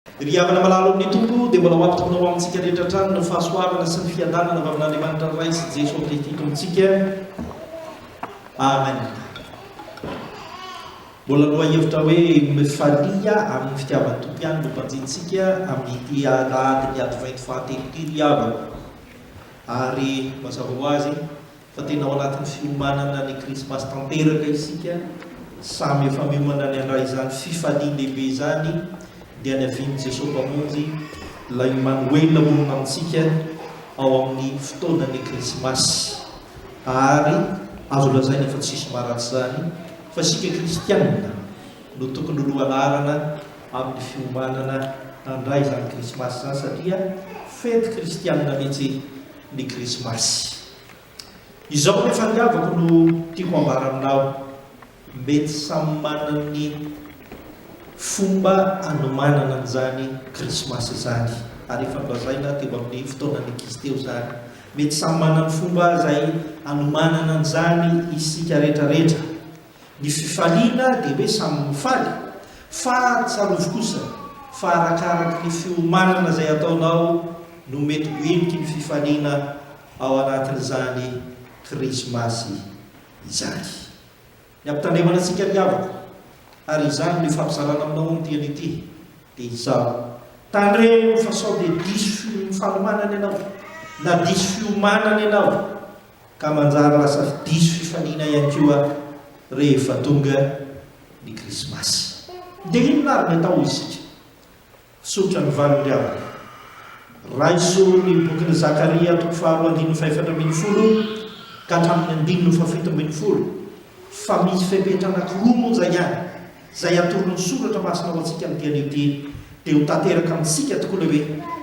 ry havana malalo amin'ny tompo dia mbola hoapitonao amintsika rehetra trano no fahasoavana sy ny fiadanana avy amin'andriamanitra ray sy jesosy Kristy amintsika. Amen. Mbola loha hevitra hoe mifalia amin'ny fitiavan'ny tompo ihany no mpanjintsika amin'ny alahady ady 27 ity ry havana. Ary mazava ho azy fa tena ao anatin'ny fiomanana ny krismasy tanteraka isika, samy efa miomana ny andray izany fifaliana lehibe izany dia ny avian'i Jesosy mpamonjy ilay Emmanuel monina amintsika ao amin'ny fotoanany krismasy. Ary azo lazaina fa tsisy maratsy zany fa sika kristianina no tokony lohanarana amin'ny fiomanana andray izany krismasy zany satria fety kristianina mihitsy ny krismasy. Izao rehefa niavako no tiako ambara aminao, mety samy manany fomba anomanana an'izany krismasy zany. Ary efa nolazaina teo amin'ny fotoanany ankizy teo zany, mety samy manany fomba izay anomanana an'izany isika rehetrarehetra. Ny fifaliana dia hoe samy mifaly, fa tsarovy kosa fa arakaraka ny fiomanana izay ataonao no mety hoeniky ny fifaliana ao anatin'izany krismasy izany. Ny ampitandremana antsika ry havako, ary izany ny fampizarana aminao amin'ity an'ity dia izao: tandremo fa sao dia diso fanomanana ianao na diso fiomanana ianao ka manjary lasa diso fifaliana ihany koa rehefa tonga ny krismasy. Dia inona ary ny atao isika? Sotra ny valiny ry havako. Raiso ny bokin'i Zakaria 4:7-10 ka hatramin'ny 7:10. Fa misy fepetra anankiroa moa zay ihany izay atolon'ny soratra masina ao antsika amin'ny dian'ity dia ho tanteraka amintsika tokoa hoe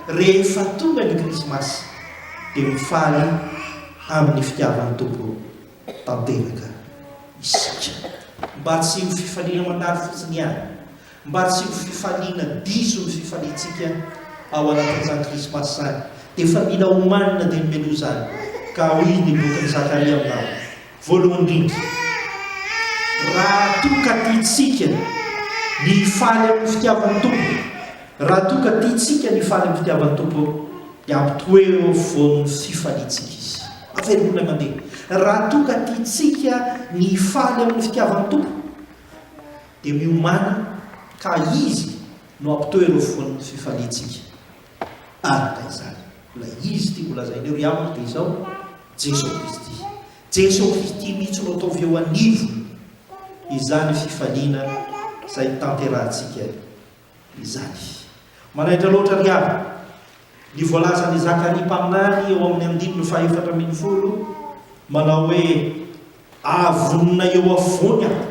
rehefa tonga ny krismasy dia mifaly amin'ny fitiavan'ny tompo tanteraka isika. Mba tsy ho fifaliana mandary fotsiny ihany, mba tsy ho fifaliana diso ny fifaliantsika ao anatin'izany krismasy zany, dia efa mila homanina dia ny melo zany. Ka hoy ny bokin'i Zakaria aminao voalohany indrindra: raha toka tiantsika ny faly amin'ny fitiavan'ny tompo, raha toka tiantsika ny faly amin'ny fitiavan'ny tompo dia ampitoero voan'ny fifaliantsika izy. Averina mandeha. Raha toka tiantsika ny faly amin'ny fitiavan'ny tompo dia miomana ka izy no ampitoero voan'ny fifaliantsika. Araka izany ilay izy tiako lazaineo ry havana dia izao: Jesosy Kristy. Jesosy Kristy mihitsy no ataovy eo anivo izany fifaliana izay tanterahantsika izany. Manaitra loatra ry havana, ny voalazan'i Zakaria mpaminany eo amin'ny 4:7 manao hoe avonina eo avoany aho,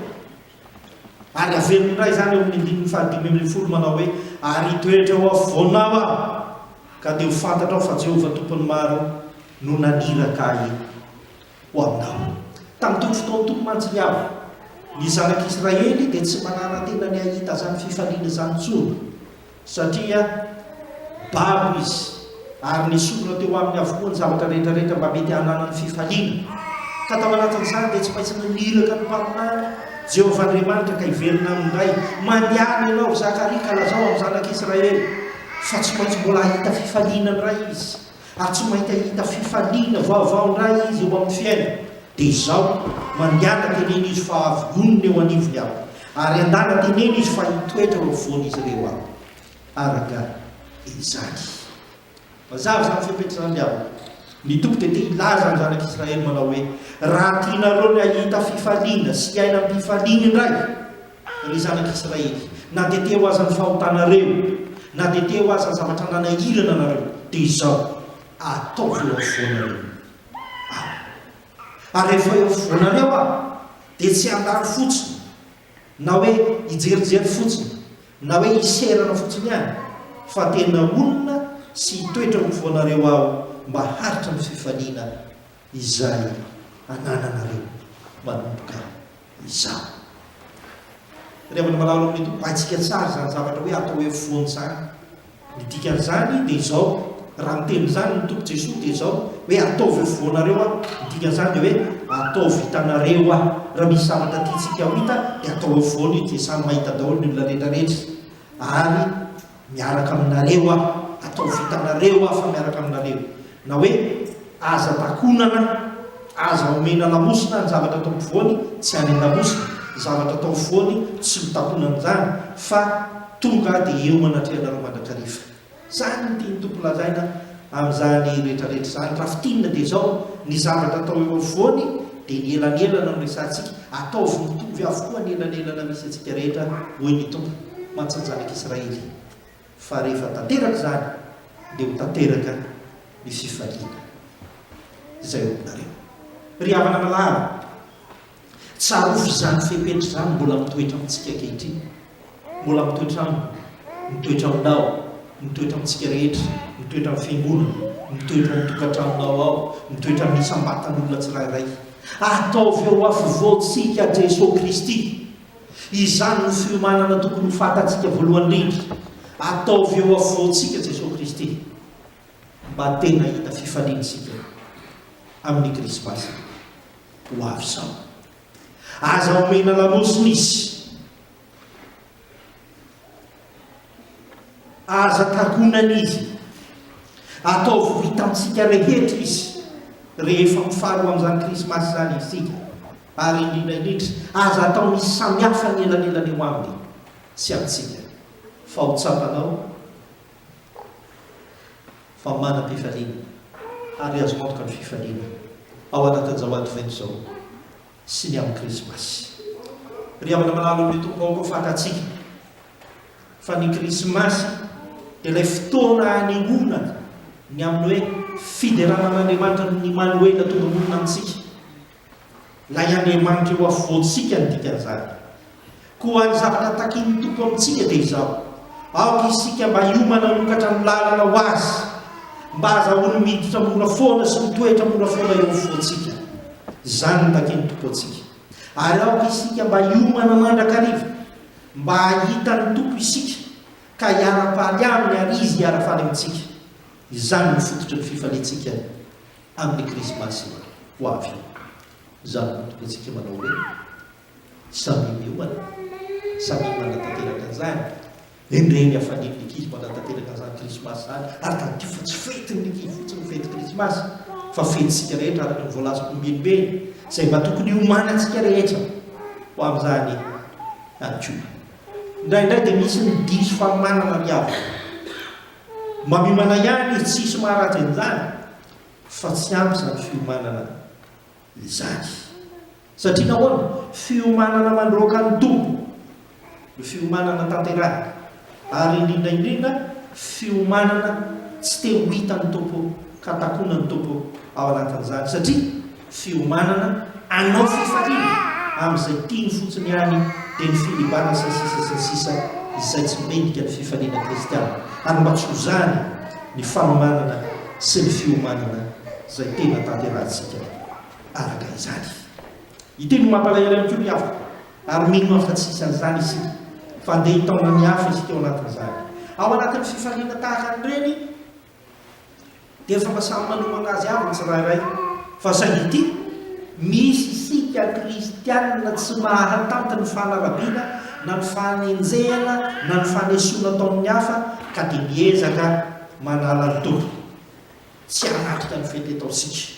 ary averiny iray zany eo amin'ny 5:10 manao hoe ary toetra eo avoanao aho ka dia ho fantatra aho fa Jehovah tompony maro no naniraka ahy ho aminao. Tamin'ny fotoan'ny tompomantsy ry havana, ny zanak'Israely dia tsy manara-tena ny ahita zany fifaliana zany intsony satria babo izy, ary ny sorona teo amin'ny avokoa ny zavatra rehetrarehetra mba mety hananany fifaliana. Ka tao anatin'izany dia tsy maintsy naniraka ny mpaminany Jehovah Andriamanitra ka hiverina amin'indray: mandiana ianao Zakaria ka lazao amin'ny zanak'Israely fa tsy maintsy mbola ahita fifaliana indray izy, ary tsy maintsy ahita fifaliana vaovao indray izy eo amin'ny fiaina. Dia izao mandiana tenena izy fa avonina eo anivony aho, ary andana tenena izy fa hitoetra eo afovoan'izy ireo aho. Araka izany mazava zany fepetra zany aho. Ny tompo dia te ilaza ny zanak'Israely manao hoe raha tianareo ny ahita fifaliana sy aina amin'ny fifaliana indray ry zanak'Israely, na dia teo aza ny fahotanareo, na dia teo aza ny zavatra nanahirana anareo, dia izao ataovy eo afovoanareo. Ary rehefa eo afovoanareo dia tsy handary fotsiny, na hoe hijerijery fotsiny, na hoe hiserana fotsiny ihany, fa tena onona sy hitoetra afovoanareo aho mba haritra ny fifaliana izay anananareo manomboka izao. Rehefa malalo amin'ny tompo, haintsika tsara zany zavatra hoe atao hoe afovoany zany. Ny dikan'izany dia izao, raha miteny zany ny tompo Jesosy dia izao hoe ataovy afovoanareo aho. Ny dikan'izany dia hoe ataovy hitanareo aho. Raha misy zavatra tiantsika ho hita dia atao afovoany dia samy mahita daholo ny olona rehetrarehetra. Ary miaraka aminareo aho, atao vitanareo aho fa miaraka aminareo, na hoe aza takonana, aza omena lamosina ny zavatra atao ampovoany tsy any an-damosina, zavatra atao ampovoany tsy mitakonana zany fa tonga dia eo manatrehanareo mandrakarifa. Zany ny tiany tompo lazaina amin'izany rehetrarehetra zany. Raha fitinina dia zao ny zavatra atao eo ampovoany dia ny elanelana no resantsika, ataovy mitovy avokoa ny elanelana misy atsika rehetra hoy ny tompo matsanjanak'Israely. Fa rehefa tanteraka zany dia ho tanteraka ny fifaliana. Izay ominareo ry havana malala, tsarofy zany fepetra zany mbola mitoetra amintsika ankehitriny, mbola mitoetra mitoetra aminao, mitoetra amintsika rehetra, mitoetra amin'ny fiangonana, mitoetra amin'ny tokantranonao ao, mitoetra amin'ny isam-batan'olona tsirairay. Ataovy eo afovoantsika Jesosy Kristy. Izany no fiomanana tokony ho fantatsika voalohany indrindra. Ataovy eo afovoantsika Jesosy Kristy mba tena hita fifaliantsika amin'ny Krismasy ho avy sao. Aza omena lamosina izy, aza takonana izy, ataovy hitantsika rehetra izy rehefa mifaro amin'izany Krismasy zany isika. Ary indrindra aza atao misy samihafa ny elanelany eo aminy sy amintsika, fa ho tsapanao fa manam-pifaliana ary azo mantoka ny fifaliana ao anatin'izao advent zao sy ny amin'ny Krismasy. Ry havana malala ny tompo ao koa fantatsika fa ny Krismasy dia ilay fotoana hanehoana ny amin'ny hoe fideranan'Andriamanitra ny Manoela tonga monina amintsika. Lay Andriamanitra eo afovoantsika ny dikan'izany. Koa ny zavatra takin'ny tompo amintsika dia izao, aoka isika mba hiomana nokatra ny lalana ho azy, mba azahoany miditra mora foana sy mitoetra mora foana eo afovoantsika. Izany no takin'ny tompo antsika. Ary aoka isika mba hiomana mandrakariva, mba hahita ny tompo isika ka hiara-paly aminy ary izy hiara-faly amintsika. Izany no fototry ny fifaliantsika amin'ny Krismasy ho avy. Izany no tompontsika manao hoe samy miomana, samy manatanteraka an'izany. Ireny hafalian'ny ankizy manatanteraka an'izany Krismasy zany, ary ka ty fa tsy fetin'ny ankizy fotsiny fety Krismasy, fa fetintsika rehetra araka ny voalazako mbelibeny izay mba tokony hiomanantsika rehetra ho amin'izany antsoa. Indraindray dia misy ny diso famanana ry havana, mba miomana ihany izy tsisy maharatsy an'izany, fa tsy ampy izany fiomanana izany. Satria nahoana? Fiomanana mandroaka ny tompo, ny fiomanana tanteraka, ary indrindra fiomanana tsy te ho hita ny tompo ka takona ny tompo ao anatin'izany. Satria fiomanana anao fifaliana amin'izay tiany fotsiny ihany dia ny filibana sy sisa izay tsy mendrika ny fifaliana kristiana. Ary mba tsy ho zany ny fanomanana sy ny fiomanana izay tena tanterahantsika araka izany. Iteny mampalahelo amin'ny koa ny hafa, ary mino fa tsy isan'izany isika, fa andeha hitaona ny hafa isika ao anatin'izany. Ao anatin'ny fifaliana tahaka an'ireny dia efa samy manomana azy avy ny tsirairay, fa saingy ity misy isika kristianina tsy mahatanty ny fahanarabiana na ny fahanenjehana na ny fahanesona ataon'ny hafa ka dia miezaka manala ny tompo, tsy hanatrika ny fety ataosika.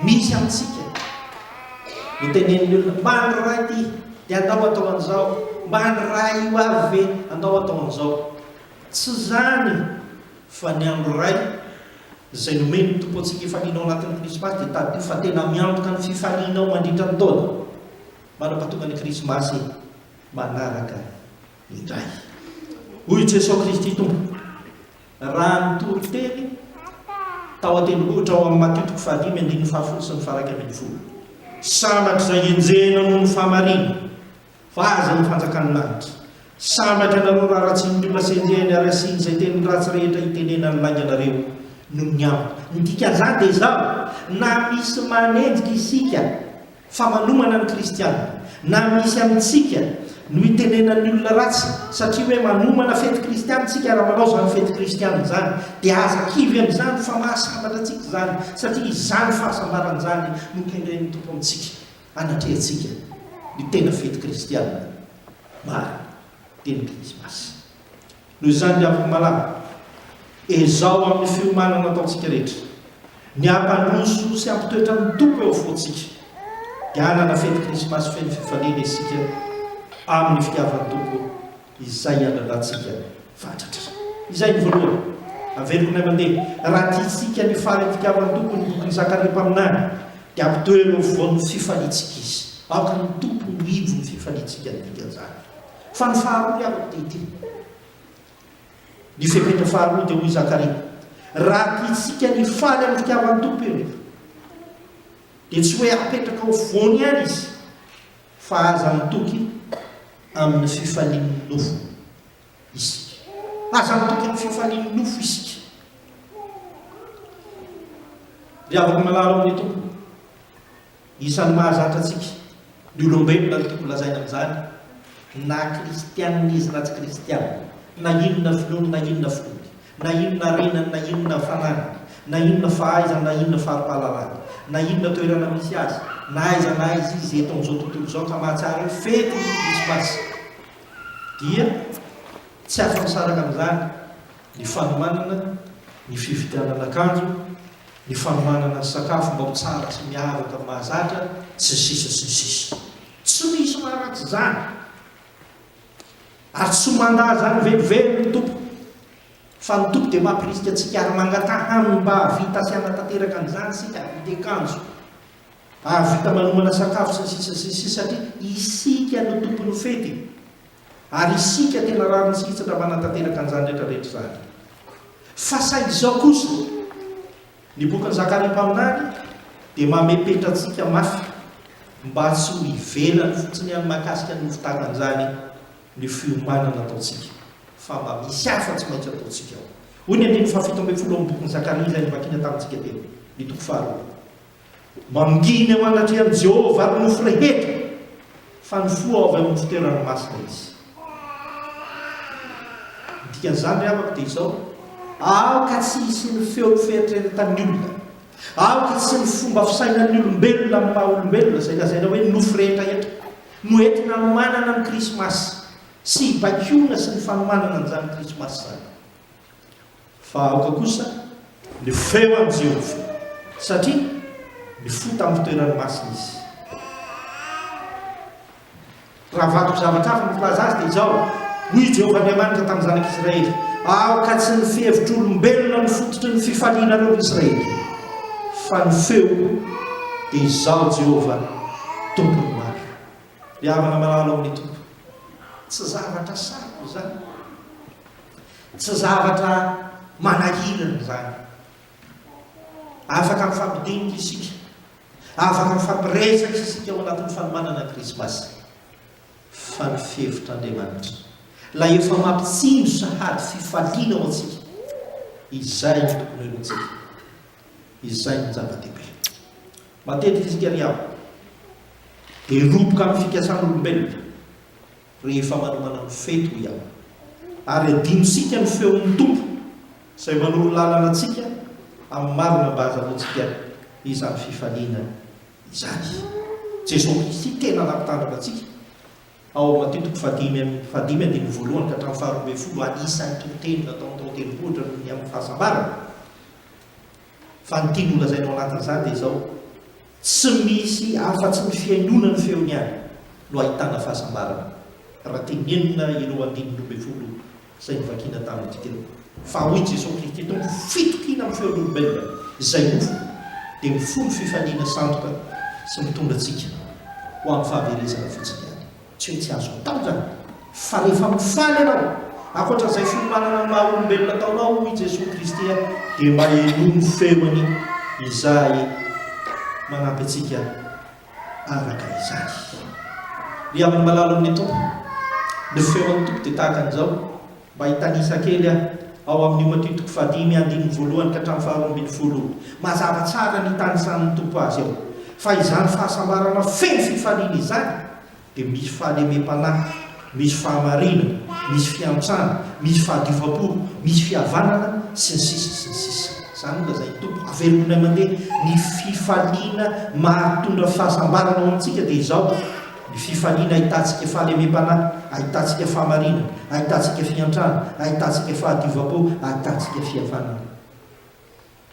Misy amintsika notenen'ny olona mba ny ray ity dia andao atao an'izao, mba ny ray io avy ve andao atao an'izao. Tsy zany, fa ny andro ray izay nomeny ny tompo antsika fifaliana ao anatin'ny Krismasy dia tady fa tena miantoka ny fifaliana ao mandritra ny taona, manampahatonga ny Krismasy manaraka indray. Hoy Jesosy Kristy tompo, raha nitory teny tao an-tendrombohitra ao amin'ny Mateo 5:1-7 sy ny faraka 10. Sambatra izay enjehina noho ny fahamarina, fa aza ny fanjakan'ny lanitra. Sambatra nareo raha ratsy ny olona sy enjehiny ary asiany izay teny ratsy rehetra hitenena ny lainganareo noho ny amiko. Ny dikan'izany dia izao, na misy manenjika isika fa manomana ny kristianina, na misy amintsika no hitenenan'ny olona ratsy satria hoe manomana fety kristianina tsika raha manao izany fety kristianina izany, dia aza kivy amin'izany fa mahasambatra antsika izany, satria izany fahasambaran'izany no kendren'ny tompo amintsika, anatrehantsika ny tena fety kristianina maro dia ny Krismasy. noho izany ny afaka malama ezao amin'ny fiomanana ataontsika rehetra ny ampandroso sy ampitoetra ny tompo eo afoantsika dia anana fety krismasy feny fifaliana isika amin'ny fitiavan'ny tompo izay andralantsika fatratra izay ny voalohany averiko nay mandeha raha tiatsika ny faly ny fitiavan'ny tompo ny boky ny Zakaria mpaminany dia ampitoera eo voan'ny fifaliantsika izy aoka ny tompo no ivo ny fifaliantsika ny dikan'izany fa ny faharoa afaka dia ity ny fepetra faharoa dia hoy Zakaria raha tiatsika ny faly amin'ny fitiavan'ny tompo io dia tsy hoe apetraka ho voany ihany izy fa aza mitoky amin'ny fifalian'ny nofo isika aza mitoky amin'ny fifalian'ny nofo isika dia afaka malala amin'ny tompo isan'ny mahazatra atsika ny olombelona ny tompo lazaina amin'izany na kristianina izy na tsy kristianina na inona finoana na inona finoany na inona renany na inona fananany na inona fahaizana na inona faharipahalalana na inona toerana misy azy na aiza na aiza izy eto amin'izao tontolo izao ka mahatsara hoe fety ny krismasy dia tsy afa-misaraka amin'izany ny fanomanana ny fividianana akanjo ny fanomanana ny sakafo mba ho tsara sy miavaka mahazatra sy sisa sy sisa tsy misy maharatsy izany ary tsy mandà zany velively ny tompo fa ny tompo dia mampirisika antsika ary mangatahany mba vita asiana tanteraka an'izany sika videkanjo vita manomana sakafo sy sisa sy sisa satria isika no tompo ny fety ary isika tena rariny sitsatra manatanteraka an'izany rehetrarehetra zany fa said izao kosa ny boky ny Zakaria mpaminany dia mamepetra antsika mafy mba tsy ho ivelany fotsiny any mahakasika ny fitakan'izany ny fiomanana ataontsika fa mba misy hafa tsy maintsy ataontsika ao hoy ny andiny fafito ambin'ny folo amin'ny boky ny Zakaria izay nivakina tamintsika teo ny toko faharoa manginy ao anatrehan'i Jehova ary nofo rehetra fa ny fo avy amin'ny fitoerany masina izy dikan'izany ry afaka dia izao aoka tsy hisy ny feo fieritreretan'ny olona aoka tsy ny fomba fisainan'ny olombelona amin'ny maha olombelona zay lazaina hoe nofo rehetrarehetra no entina manana ny krismasy sy hibakiona sy ny fanomanana an'izany krismasy zany fa aoka kosa ny feo amin'ny Jehova satria ny fo tamin'ny fitoerany masina izy raha vato zavatra hafa ny filaza azy dia izao hoy Jehova Andriamanitra tamin'ny zanak'Israely aoka tsy ny fihevitryolombelona ny fototry ny fifalianareo Israely fa ny feo dia izao Jehova tompony maro dia havana malala amin'ny tompo tsy zavatra saroko zany tsy zavatra manahirana zany afaka mifampidinika isika afaka mifampiresaka isika ao anatin'ny fanomanana krismasy fa ny fevitr'Andriamanitra la efa mampitsindro sahady fifaliana ao antsika izay ny tokony hoentsika izay ny zava-dehibe matetika isika ry ao dia roboka amin'ny fikasan'olombelona rehefa manomana ny fety ho iaho ary adinosika ny feon'ny tompo izay manoro lalana antsika amin'ny marina mba azahoantsika izany fifaliana izany Jesosy Kristy tena nampitandraka antsika ao matitoko fadimy andiny voalohany ka hatramin'ny faharoa ambin'ny folo anisan'ny tonteny nataony tao tenivohitra ny amin'ny fahasambarana fa ny tiany olazaina ao anatin'izany dia izao tsy misy afa-tsy ny fiainona ny feony ihany no ahitana fahasambarana raha tenenina ireo andininy roa ambin'ny folo izay nivakina tamin'ity fa hoy Jesosy Kristy tompo fitokiana amin'ny feon'olombelona izay nofo dia mifono fifaliana sandoka sy mitondra antsika ho amin'ny fahaverezana fotsiny ihany tsy hoe tsy azo atao zany fa rehefa mifaly ianao ankoatran'izay fiomanana ny maha olombelona ataonao hoy Jesosy Kristy dia maheno ny feony izay manampy antsika araka izany ry amin'ny malala amin'ny tompo ny feon'ny tompo dia tahaka an'izao mba hitanisa kely ao amin'ny matitoko fadimy andininy voalohany ka hatramin'ny faharoa ambin'ny folo mazava tsara ny tanisan'ny tompo azy ao fa izany fahasambarana feno fifaliana izany dia misy fahalemem-panahy misy fahamarina misy fiantsana misy fahadiova-po misy fihavanana sy ny sisa sy ny sisa zany lazay tompo avelokonay mandeha ny fifaliana mahatondra fahasambarana ao amintsika dia izao ny fifaliana ahitantsika fahalemem-panahy ahitantsika fahamarina ahitantsika fiantrano, ahitantsika fahadiova-po, ahitantsika fihavanana.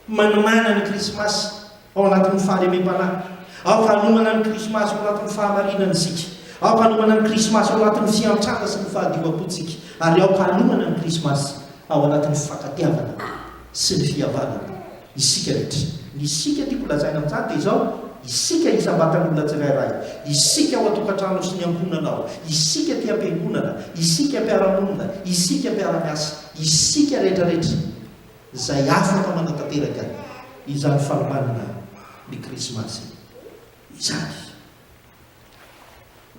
Manamana ny krismasy ao anatin'ny fahalemem-panahy, ao kanomana ny krismasy ao anatin'ny fahamarinana isika, ao kanomana ny krismasy ao anatin'ny fiantrana sy ny fahadiova-pontsika, ary ao kanomana ny krismasy ao anatin'ny fakatiavana sy ny fihavanana isika rehetra. Ny isika tiako lazaina amin'izany dia izao: isika isam-batan'olona tsirairay, isika ao atokantrano sy ny ankonanao, isika ty am-piangonana, isika mpiara-monina, isika mpiara-miasa, isika rehetrarehetra izay afaka manatanteraka izany fanomanana ny krismasy izany.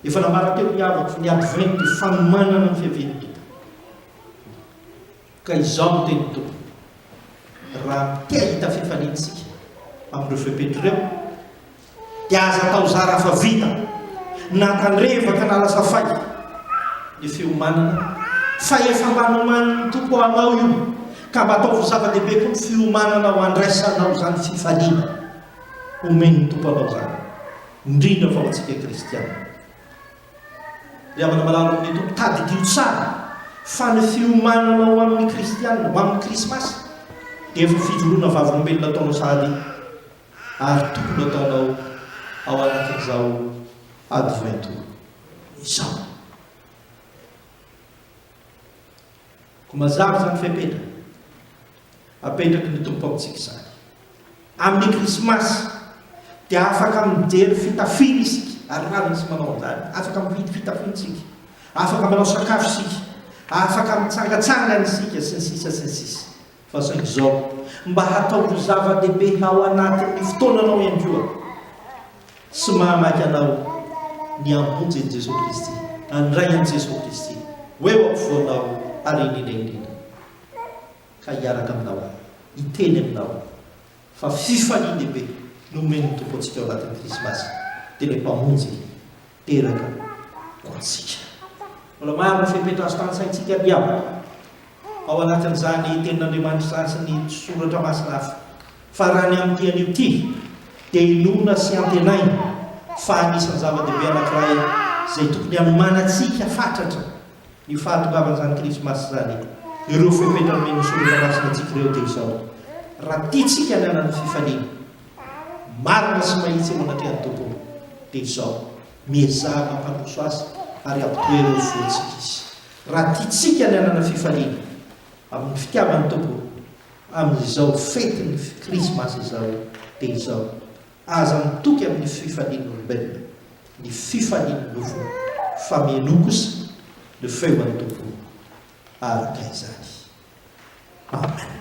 Efa namara teo miavaka ny advent dia fanomanana ny fiavian'ny Tompo. Ka izao no teny Tompo: raha tia hita fifaliantsika amin'ireo fepetra ireo, dia aza tao zara fa vita na tandrevaka na lasa fay ny fiomanana, fa efa manoman'ny Tompo anao io, ka mba ataovy zava-dehibe koa ny fiomanana ho andraisanao zany fifaliana omen'ny Tompo anao zany, indrindra fa ho antsika kristiana. Ry amana malalo amin'ny Tompo, tadidio tsara fa ny fiomanana ho amin'ny kristiana, ho amin'ny krismasy, dia efa fijoroana vavolombelona ataonao sady, ary tokony ataonao ao anatin'izao advento izao. Ko mazava zany fepetra apetraky ny Tompo amintsika izany. Amin'ny krismasy dia afaka mijery fitafiana isika, ary rano sy manao an'izany, afaka mividy fitafiana isika, afaka manao sakafo isika, afaka mitsangatsangana isika sy ny sisa sy ny sisa. Fa saingy izao mba hatao zava-dehibe ao anatin'ny fotoananao iandroa sy mahamaky anao ny hamonjy an'i Jesosy Kristy, handray an'i Jesosy Kristy hoe eo ampovoanao ary indrindraindrindra. Ka hiaraka aminao, hiteny aminao fa fifaliana lehibe no omen'ny Tompo antsika ao anatin'ny krismasy, dia ilay mpamonjy teraka ho antsika. Mbola maro ny fepetra azo tany-saintsika miavaka ao anatin'izany tenin'Andriamanitra zany sy ny soratra masina hafa. Fa raha ny amin'ity an'io ity dia inona sy antenaina fa anisan'ny zava-dehibe anankiray izay tokony hanomanantsika fatratra ny fahatongavan'izany krismasy zany, ireo fepetra nomeny soratra masina antsika ireo dia izao: raha tiatsika ny anana fifaliana marina sy mahitsy manatrehan'ny Tompo, dia izao miezaha mampandroso azy ary ampitoery eo fontsika izy. Raha tiatsika ny anana fifaliana amin'ny fitiavan'ny Tompo amin'izao fetiny krismasy izao, dia izao aza mitoky amin'ny fifaliana olombelona, ny fifaliana novo fa mieno kosa ny feon'ny Tompo araka izany. Amen.